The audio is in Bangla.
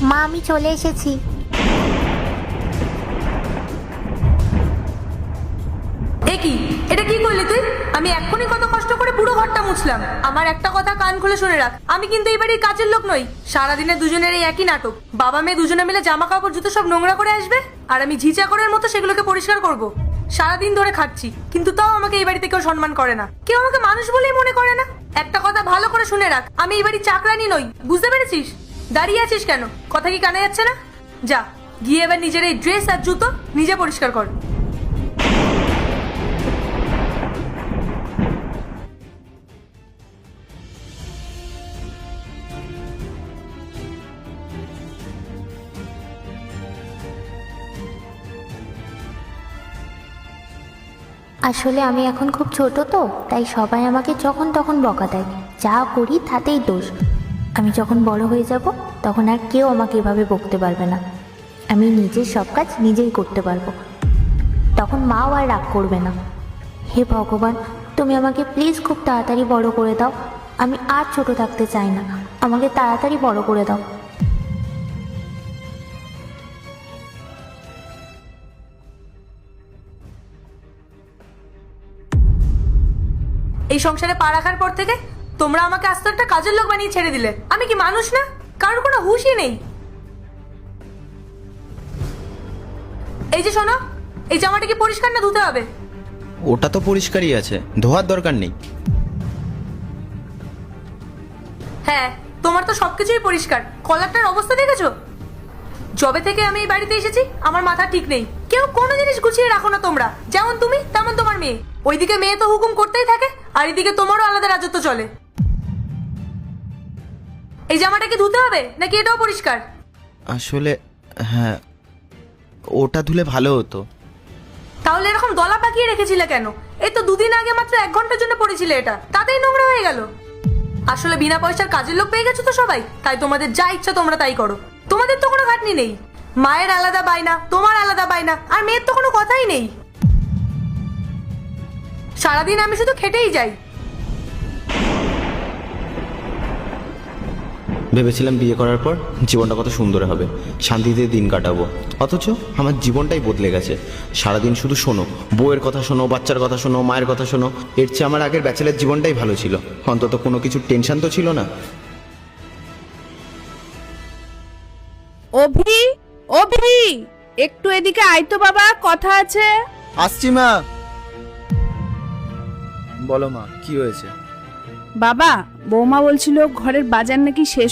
মা আমি চলে এসেছি। এ কি, এটা কি করলি তুই? আমি এক্ষুনি কত কষ্ট করে পুরো ঘরটা মুছলাম। আমার একটা কথা কান খুলে শুনে রাখ, আমি কিন্তু এই বাড়ির কাজের লোক নই। সারাদিনে দুজনের এই একই নাটক। বাবা মেয়ে দুজনে মিলে জামা কাপড় জুতো সব নোংরা করে আসবে, আর আমি ঝি চাকরের মতো সেগুলোকে পরিষ্কার করব। সারাদিন ধরে খাচ্ছি, কিন্তু তাও আমাকে এই বাড়িতে কেউ সম্মান করে না, কেউ আমাকে মানুষ বলেই মনে করে না। একটা কথা ভালো করে শুনে রাখ, আমি এই বাড়ির চাকরানি নই, বুঝতে পেরেছিস? দাঁড়িয়ে আছিস কেন? কথা কি কানে যাচ্ছে না? যা গিয়ে এবার নিজের এই ড্রেস আর জুতো নিজে পরিষ্কার কর। আসলে আমি এখন খুব ছোট তো, তাই সবাই আমাকে যখন তখন বকা দেয়। যা করি তাতেই দোষ। আমি যখন বড় হয়ে যাব তখন আর কেউ আমাকে এভাবে বকতে পারবে না। আমি নিজের সব কাজ নিজেই করতে পারবো, তখন মাও আর রাগ করবে না। হে ভগবান, তুমি আমাকে প্লিজ খুব তাড়াতাড়ি বড় করে দাও। আমি আর ছোট থাকতে চাই না, আমাকে তাড়াতাড়ি বড় করে দাও। এই সংসারে পা রাখার পর থেকে তোমরা আমাকে আস্তে একটা কাজের লোক বানিয়ে ছেড়ে দিলে। আমি কি মানুষ না? কারোর কোনো হুঁশই নেই। এই যে শোনো, এই জামাটা কি পরিষ্কার না ধুতে হবে? ওটা তো পরিষ্কারই আছে, ধোয়ার দরকার নেই। হ্যাঁ, তোমার তো সবকিছুই পরিষ্কার। কলারটার অবস্থা দেখেছো? যবে থেকে আমি এই বাড়িতে এসেছি আমার মাথা ঠিক নেই। কেউ কোনো জিনিস গুছিয়ে রাখো না তোমরা। যেমন তুমি তেমন তোমার মেয়ে। ওইদিকে মেয়ে তো হুকুম করতেই থাকে, আর এদিকে তোমারও আলাদা রাজত্ব চলে। এই জামাটা কি ধুতে হবে নাকি এটাও পরিষ্কার? আসলে হ্যাঁ, ওটা ধুলে ভালো হতো। তাহলে এরকম দলা পাকিয়ে রেখেছিলে কেন? এই তো দুদিন আগে মাত্র 1 ঘন্টার জন্য পড়েছিলে এটা, তাতেই নোংরা হয়ে গেল। আসলে বিনা পয়সার কাজের লোক পেয়ে গেছো তো সবাই, তাই তোমাদের যা ইচ্ছা তোমরা তাই করো। তোমাদের তো কোনো খাটনি নেই। মায়ের আলাদা বায়না, তোমার আলাদা বায়না, আর মেয়ের তো কোনো কথাই নেই। সারাদিন আমি শুধু খেটেই যাই। ভেবেছিলাম বিয়ে করার পর জীবনটা কত সুন্দর হবে, শান্তিতে দিন কাটাবো। অথচ আমার জীবনটাই বদলে গেছে। সারাদিন শুধু শোনো, বউয়ের কথা শোনো, বাচ্চার কথা শোনো, মায়ের কথা শোনো। এর চেয়ে আমার আগের ব্যাচেলার জীবনটাই ভালো ছিল, অন্তত কোনো কিছু টেনশন তো ছিল না। অভি, অভি, একটু এদিকে আয় তো বাবা, কথা আছে। আসছি মা। বলো মা, কি হয়েছে? বাবা, বৌমা বলছিল ঘরের বাজার নাকি শেষ